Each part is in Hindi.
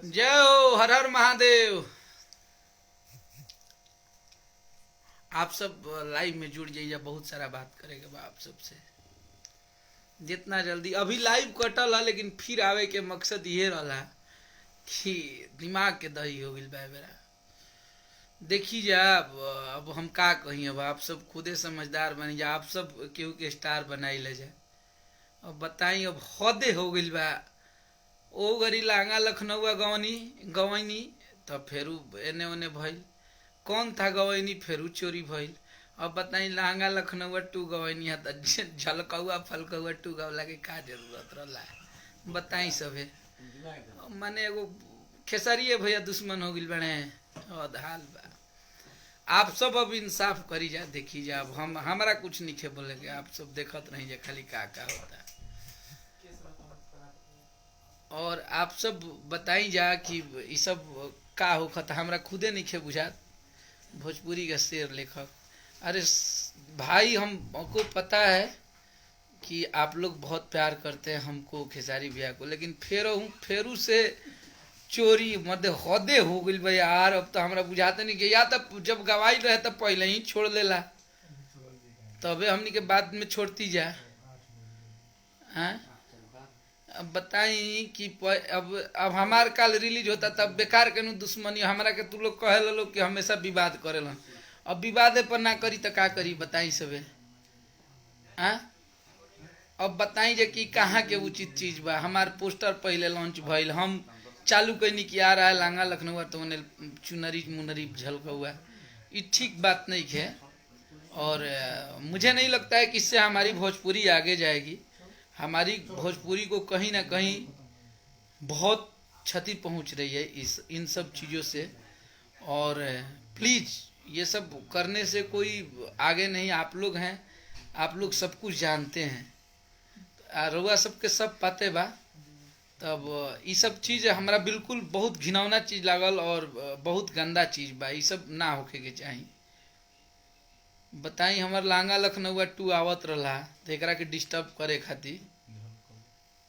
जय हो, हर हर महादेव। आप सब लाइव में जुड़ जाइए, बहुत सारा बात करेंगे बा आप सबसे जितना जल्दी। अभी लाइव कटल है लेकिन फिर आवे के मकसद ये रहा कि दिमाग के दही हो गई बा बेरा। देखी जा अब हम का कही, अब आप सब खुदे समझदार बनी जा, आप सब केहू के स्टार बनाई ले जाए। अब बताई, अब हदे हो गई बा। ओ गरी लांगा लखनऊ गवनी गवनी तब फेरू एने ओने भइल। कौन था गवैनी, फेरू चोरी भइल। अब बताई लहंगा लखनऊ टू गवैनी है तो झलकौआ फलकौआ टू गवला के का जरूरत रहा। बताई सभे माने एगो खेसरिए भैया दुश्मन हो गइल बने। हाल बा। आप सब अब इंसाफ करी जा, देखी जा। अब हम हमारा कुछ नहीं खे बोलेंगे, आप सब देखत रही जा खाली का होता है। और आप सब बताई जा कि ये सब का होखत, हमरा खुदे नहीं खे बुझात। भोजपुरी का शेर लेखक, अरे भाई हमको पता है कि आप लोग बहुत प्यार करते हैं हमको, खेसारी भैया को, लेकिन फेरू से चोरी मध्य हदे हो गई भाई यार। अब तो हमरा बुझाते नहीं कि या तब जब गवाई रहे तब पहले ही छोड़ देला, तबे हमनी के बाद में छोड़ती जा। अब बताई कि अब हमार काल रिलीज होता तब बेकार के दुश्मनी हमरा के तू लोग कहे लो कि हमेशा विवाद करेलन। अब विवादे पर ना करी तो का करी, बताई सबे। अब बताई जे कि कहाँ के उचित चीज बा। हमार पोस्टर पहले लॉन्च भइल, हम चालू कैनी कि आ रहा है लांगा लखनऊ तो उन्हें चुनरी मुनरी झलका हुआ। ये ठीक बात नहीं है और मुझे नहीं लगता है कि इससे हमारी भोजपुरी आगे जाएगी। हमारी भोजपुरी को कहीं ना कहीं बहुत क्षति पहुंच रही है इन सब चीज़ों से। और प्लीज़ ये सब करने से कोई आगे नहीं। आप लोग हैं, आप लोग सब कुछ जानते हैं, रउआ सबके सब पते बा। तब ये सब चीज़ हमारा बिल्कुल बहुत घिनौना चीज़ लागल और बहुत गंदा चीज़ बा। ये सब ना होके के चाहिए। बताई हमार लांगा लखनऊ टू आवत रहा तो एक के डिस्टर्ब करे खातिर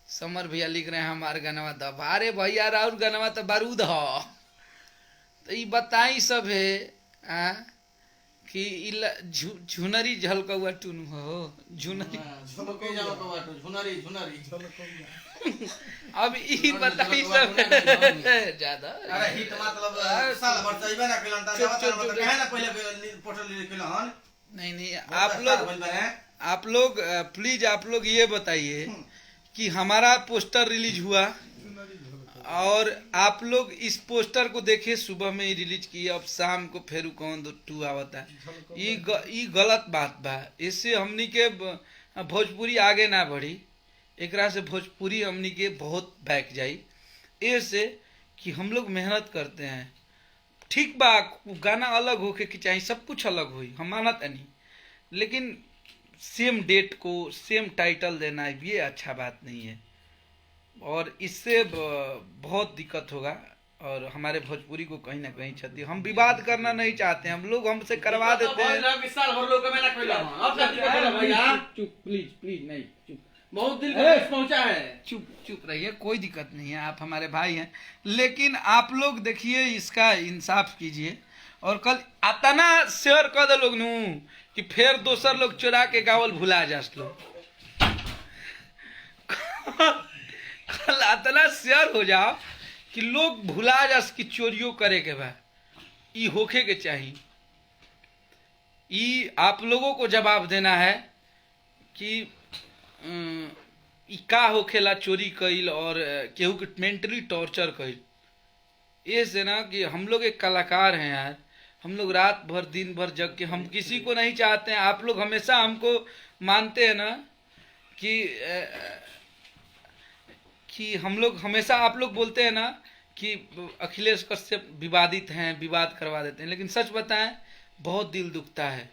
समर भैया लिख रहे हैं हमार गनवा दब। अरे भैया और गनवा तो बारूद हो। तो ये बताई सब है कि झुनरी झलकौआ टून हो झुनरी अब ये बताई सब ज्यादा नहीं। आप लोग प्लीज आप लोग ये बताइए कि हमारा पोस्टर रिलीज हुआ और आप लोग इस पोस्टर को देखे, सुबह में ही रिलीज किया, अब शाम को फेर कौन टू आवता है। ये गलत बात बा। इससे हमनी के भोजपुरी आगे ना बढ़ी, एकरा से भोजपुरी हमनी के बहुत बैक जाई। ऐसे कि हम लोग मेहनत करते हैं, ठीक बा, गाना अलग होके कि चाहिए, सब कुछ अलग हुई, हम मानत नहीं, लेकिन सेम डेट को सेम टाइटल देना ये अच्छा बात नहीं है और इससे बहुत दिक्कत होगा और हमारे भोजपुरी को कहीं ना कहीं क्षति। हम विवाद करना नहीं चाहते हैं, हम लोग हमसे करवा देते हैं। चुप प्लीज प्लीज, नहीं चुप, बहुत दिल पहुंचा है। चुप चुप रहिए, कोई दिक्कत नहीं है, आप हमारे भाई हैं। लेकिन आप लोग देखिए, इसका इंसाफ कीजिए। और कल अतना शेयर कर दे लोग नू कि फिर दोसर लोग चुरा के गावल भुला जास लोग। कल अतना शेयर हो जाओ कि लोग भुला जास कि चोरियों करे के बा। ई होखे के चाहिए। ई आप लोगों को जवाब देना है कि का होखेला चोरी कईल और केहू के मेंटली टॉर्चर कईल। ये से ना कि हम लोग एक कलाकार हैं यार, हम लोग रात भर दिन भर जग के, हम किसी को नहीं चाहते हैं। आप लोग हमेशा हमको मानते हैं ना कि हम लोग हमेशा, आप लोग बोलते हैं ना कि अखिलेश कश्यप विवादित हैं, विवाद करवा देते हैं, लेकिन सच बताएं बहुत दिल दुखता है।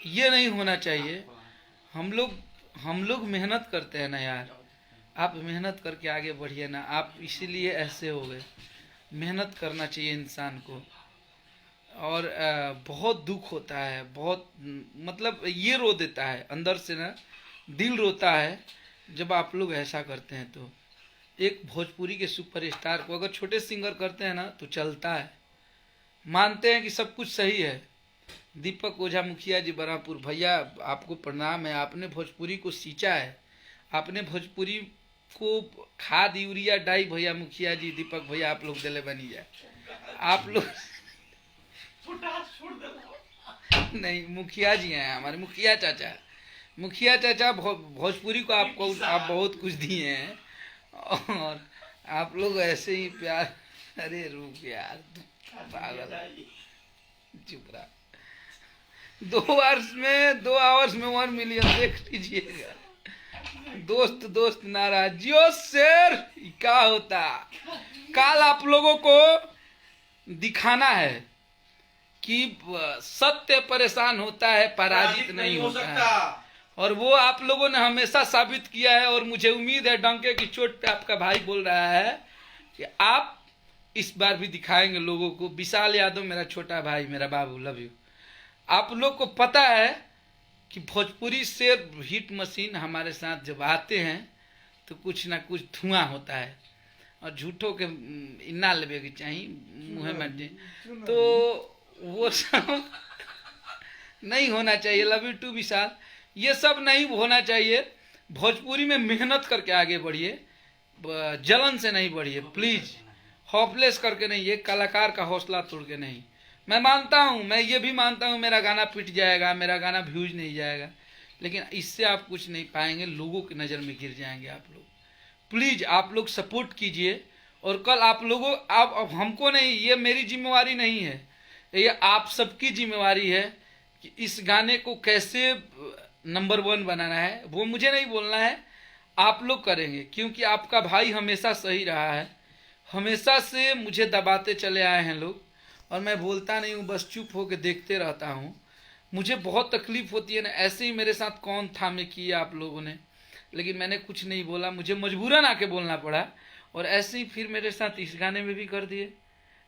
ये नहीं होना चाहिए। हम लोग मेहनत करते हैं ना यार, आप मेहनत करके आगे बढ़िए ना। आप इसीलिए ऐसे हो गए। मेहनत करना चाहिए इंसान को। और बहुत दुख होता है, बहुत मतलब ये रो देता है अंदर से ना, दिल रोता है जब आप लोग ऐसा करते हैं। तो एक भोजपुरी के सुपरस्टार को अगर छोटे सिंगर करते हैं ना तो चलता है, मानते हैं कि सब कुछ सही है। दीपक ओझा मुखिया जी बरापुर, भैया आपको प्रणाम है। आपने भोजपुरी को सींचा है, आपने भोजपुरी को खाद यूरिया डाई, भैया मुखिया जी दीपक भैया आप लोग दिले बनी जाए। आप लोग नहीं, मुखिया जी हैं हमारे, मुखिया चाचा, मुखिया चाचा भोजपुरी को आपको आप बहुत कुछ दिए हैं और आप लोग ऐसे ही प्यार। अरे रुक यार, पागल, चुप रहा। 2 आवर्स में 1 मिलियन देख लीजिएगा। दोस्त दोस्त नाराज जियो शेर, क्या होता। कल आप लोगों को दिखाना है कि सत्य परेशान होता है, पराजित नहीं होता है। और वो आप लोगों ने हमेशा साबित किया है। और मुझे उम्मीद है डंके की चोट पे आपका भाई बोल रहा है कि आप इस बार भी दिखाएंगे लोगों को। विशाल यादव मेरा छोटा भाई, मेरा बाबू, लव यू। आप लोग को पता है कि भोजपुरी से हिट मशीन हमारे साथ जब आते हैं तो कुछ ना कुछ धुआं होता है और झूठों के इन्ना लेवे की चाहिए मुँह में, तो वो सब नहीं होना चाहिए। लव यू टू विशाल, ये सब नहीं होना चाहिए। भोजपुरी में मेहनत करके आगे बढ़िए, जलन से नहीं बढ़िए प्लीज, होपलेस करके नहीं, ये कलाकार का हौसला तोड़ के नहीं। मैं मानता हूँ, मैं ये भी मानता हूँ मेरा गाना पिट जाएगा, मेरा गाना व्यूज नहीं जाएगा, लेकिन इससे आप कुछ नहीं पाएंगे, लोगों की नज़र में गिर जाएंगे आप लोग। प्लीज आप लोग सपोर्ट कीजिए। और कल आप लोगों, आप हमको नहीं, ये मेरी जिम्मेवारी नहीं है, ये आप सबकी जिम्मेवारी है कि इस गाने को कैसे नंबर 1 बनाना है। वो मुझे नहीं बोलना है, आप लोग करेंगे, क्योंकि आपका भाई हमेशा सही रहा है। हमेशा से मुझे दबाते चले आए हैं लोग, और मैं बोलता नहीं हूँ, बस चुप होकर देखते रहता हूँ। मुझे बहुत तकलीफ होती है ना, ऐसे ही मेरे साथ कौन थामे किया आप लोगों ने, लेकिन मैंने कुछ नहीं बोला, मुझे मजबूरन आके बोलना पड़ा। और ऐसे ही फिर मेरे साथ इस गाने में भी कर दिए,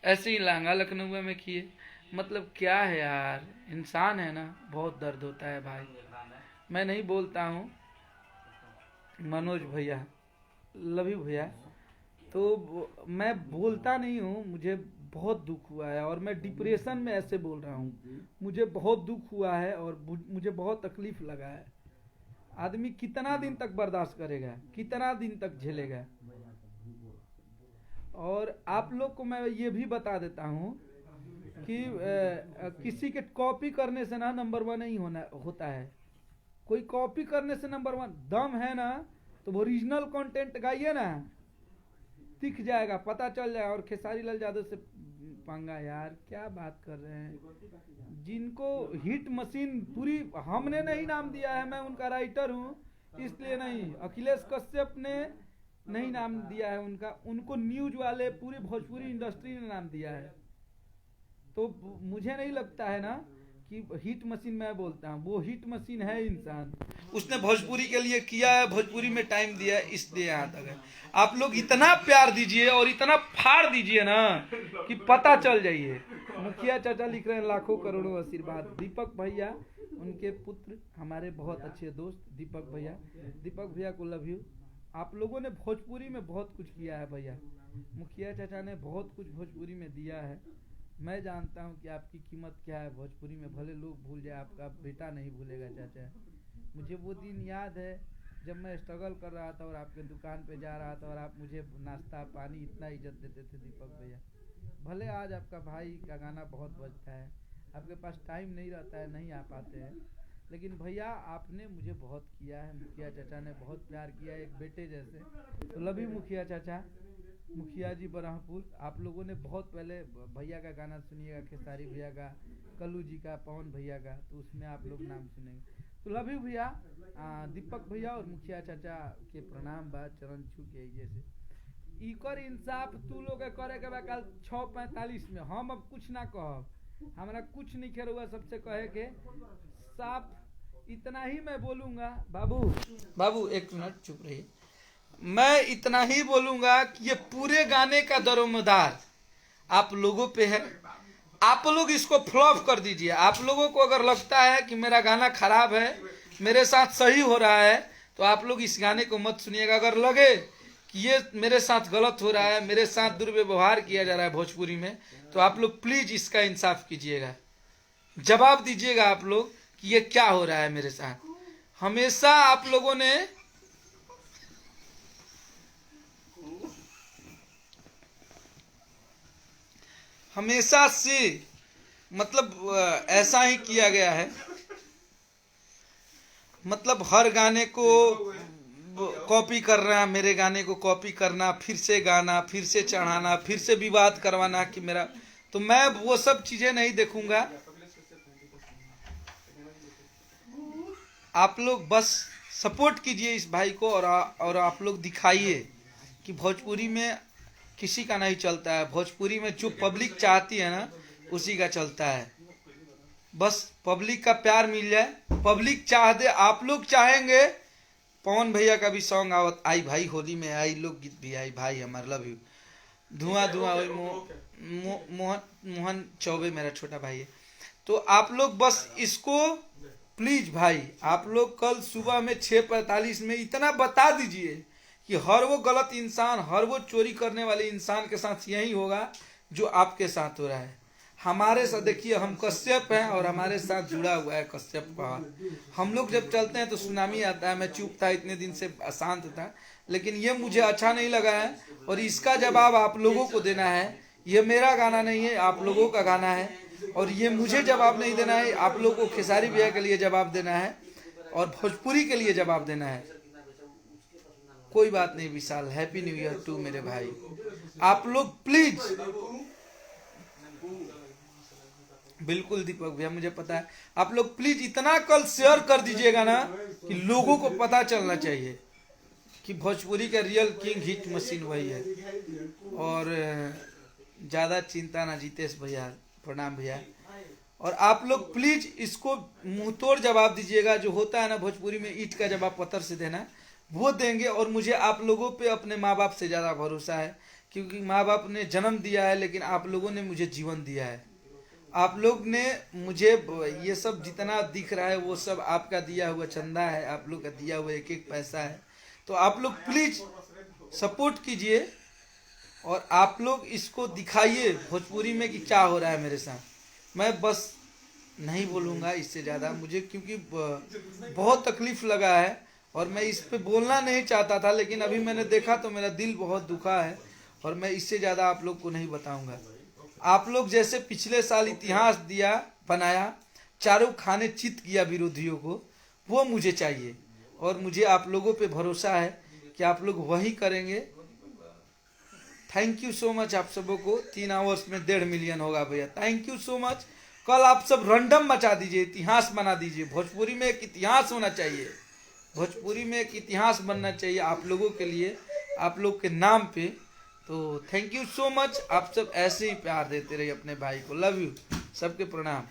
ऐसे ही लहंगा लखनऊ में किए। मतलब क्या है यार, इंसान है ना, बहुत दर्द होता है भाई। मैं नहीं बोलता हूँ मनोज भैया, लव यू भैया, तो मैं बोलता नहीं हूँ, मुझे बहुत दुख हुआ है और मैं डिप्रेशन में ऐसे बोल रहा हूँ। मुझे बहुत दुख हुआ है और मुझे बहुत तकलीफ लगा है। आदमी कितना दिन तक बर्दाश्त करेगा, कितना दिन तक झेलेगा। और आप लोग को मैं ये भी बता देता हूँ कि किसी के कॉपी करने से ना नंबर 1 नहीं होता है। कोई कॉपी करने से नंबर 1, दम है ना तो ओरिजिनल कंटेंट गाइए ना, दिख जाएगा, पता चल जाएगा। और खेसारी लाल यादव से पंगा, यार क्या बात कर रहे हैं। जिनको हिट मशीन पूरी हमने नहीं नाम दिया है, मैं उनका राइटर हूँ इसलिए नहीं, अखिलेश कश्यप ने नहीं नाम दिया है उनका, उनको न्यूज वाले पूरी भोजपुरी इंडस्ट्री ने नाम दिया है। तो मुझे नहीं लगता है ना कि हिट मशीन मैं बोलता हूँ, वो हिट मशीन है इंसान, उसने भोजपुरी के लिए किया है, भोजपुरी में टाइम दिया है, इसलिए यहाँ तक है। आप लोग इतना प्यार दीजिए और इतना फाड़ दीजिए ना कि पता चल जाइए। मुखिया चाचा लिख रहे हैं लाखों करोड़ों आशीर्वाद। दीपक भैया, उनके पुत्र, हमारे बहुत अच्छे दोस्त दीपक भैया, दीपक भैया को लव यू। आप लोगों ने भोजपुरी में बहुत कुछ किया है भैया, मुखिया चाचा ने बहुत कुछ भोजपुरी में दिया है। मैं जानता हूँ कि आपकी कीमत क्या है भोजपुरी में, भले लोग भूल जाए, आपका बेटा नहीं भूलेगा चाचा। मुझे वो दिन याद है जब मैं स्ट्रगल कर रहा था और आपके दुकान पे जा रहा था और आप मुझे नाश्ता पानी इतना इज्जत देते थे दीपक भैया। भले आज आपका भाई का गाना बहुत बजता है, आपके पास टाइम नहीं रहता है, नहीं आ पाते हैं, लेकिन भैया आपने मुझे बहुत किया है। मुखिया चाचा ने बहुत प्यार किया है, एक बेटे जैसे। तो लव यू मुखिया चाचा, मुखिया जी बरहपुर। आप लोगों ने बहुत पहले भैया का गाना सुनिएगा, खेसारी भैया का, कल्लू जी का, पवन भैया का, तो उसमें आप लोग नाम सुनेंगे। तो लव यू भैया, दीपक भैया और मुखिया चाचा के प्रणाम बा, चरण छू के जैसे इकर इंसाफ तू लोग करे के बा। कल 6:45 में हम अब कुछ ना कहब, हमारा कुछ नहीं खेल हुआ सबसे कहे के साफ इतना ही मैं बोलूँगा। बाबू एक मिनट चुप रहिए। मैं इतना ही बोलूँगा कि ये पूरे गाने का दारोमदार आप लोगों पे है। आप लोग इसको फ्लॉप कर दीजिए। आप लोगों को अगर लगता है कि मेरा गाना खराब है, मेरे साथ सही हो रहा है, तो आप लोग इस गाने को मत सुनिएगा। अगर लगे कि ये मेरे साथ गलत हो रहा है, मेरे साथ दुर्व्यवहार किया जा रहा है भोजपुरी में, तो आप लोग प्लीज इसका इंसाफ कीजिएगा, जवाब दीजिएगा आप लोग कि ये क्या हो रहा है मेरे साथ। हमेशा आप लोगों ने हमेशा से मतलब ऐसा ही किया गया है, मतलब हर गाने को कॉपी कर रहा है, मेरे गाने को कॉपी करना, फिर से गाना, फिर से चढ़ाना, फिर से विवाद करवाना कि मेरा, तो मैं वो सब चीजें नहीं देखूंगा। आप लोग बस सपोर्ट कीजिए इस भाई को, और आप लोग दिखाइए कि भोजपुरी में किसी का नहीं चलता है, भोजपुरी में जो पब्लिक चाहती है ना उसी का चलता है। बस पब्लिक का प्यार मिल जाए, पब्लिक चाह दे, आप लोग चाहेंगे। पवन भैया का भी सॉन्ग आवत आई भाई, होली में आई, लोकगीत भी आई भाई, हमार लव यू, धुआं धुआं मोहन चौबे मेरा छोटा भाई है। तो आप लोग बस इसको प्लीज भाई, आप लोग कल सुबह में 6:45 में इतना बता दीजिए कि हर वो गलत इंसान, हर वो चोरी करने वाले इंसान के साथ यही होगा जो आपके साथ हो रहा है। हमारे साथ देखिए, हम कश्यप हैं और हमारे साथ जुड़ा हुआ है कश्यप पहाड़। हम लोग जब चलते हैं तो सुनामी आता है। मैं चुप था, इतने दिन से अशांत था, लेकिन ये मुझे अच्छा नहीं लगा है और इसका जवाब आप लोगों को देना है। ये मेरा गाना नहीं है, आप लोगों का गाना है, और ये मुझे जवाब नहीं देना है, आप लोगों को खेसारी भैया के लिए जवाब देना है और भोजपुरी के लिए जवाब देना है। कोई बात नहीं विशाल, हैप्पी न्यू ईयर टू मेरे भाई। आप लोग प्लीज, बिल्कुल दीपक भैया मुझे पता है, आप लोग प्लीज इतना कल शेयर कर दीजिएगा ना कि लोगों को पता चलना चाहिए कि भोजपुरी का रियल किंग हिट मशीन वही है। और ज्यादा चिंता ना जीतेश भैया, प्रणाम भैया। और आप लोग प्लीज इसको मुंह तोड़ जवाब दीजिएगा, जो होता है ना भोजपुरी में ईंट का जवाब पत्थर से देना, वो देंगे। और मुझे आप लोगों पे अपने माँ बाप से ज्यादा भरोसा है, क्योंकि माँ बाप ने जन्म दिया है, लेकिन आप लोगों ने मुझे जीवन दिया है। आप लोग ने मुझे ये सब जितना दिख रहा है वो सब आपका दिया हुआ चंदा है, आप लोग का दिया हुआ एक एक पैसा है। तो आप लोग प्लीज सपोर्ट कीजिए और आप लोग इसको दिखाइए भोजपुरी में कि क्या हो रहा है मेरे साथ। मैं बस नहीं बोलूँगा इससे ज़्यादा मुझे, क्योंकि बहुत तकलीफ लगा है और मैं इस पे बोलना नहीं चाहता था, लेकिन अभी मैंने देखा तो मेरा दिल बहुत दुखा है और मैं इससे ज़्यादा आप लोग को नहीं बताऊँगा। आप लोग जैसे पिछले साल इतिहास दिया बनाया, चारों खाने चित किया विरोधियों को, वो मुझे चाहिए और मुझे आप लोगों पे भरोसा है कि आप लोग वही करेंगे। थैंक यू सो मच आप सबों को। 3 आवर्स में 1.5 मिलियन होगा भैया, थैंक यू सो मच। कल आप सब रैंडम मचा दीजिए, इतिहास बना दीजिए। भोजपुरी में एक इतिहास होना चाहिए, भोजपुरी में एक इतिहास बनना चाहिए आप लोगों के लिए, आप लोग के नाम पे। तो थैंक यू सो मच। आप सब ऐसे ही प्यार देते रहिए अपने भाई को। लव यू, सबके प्रणाम।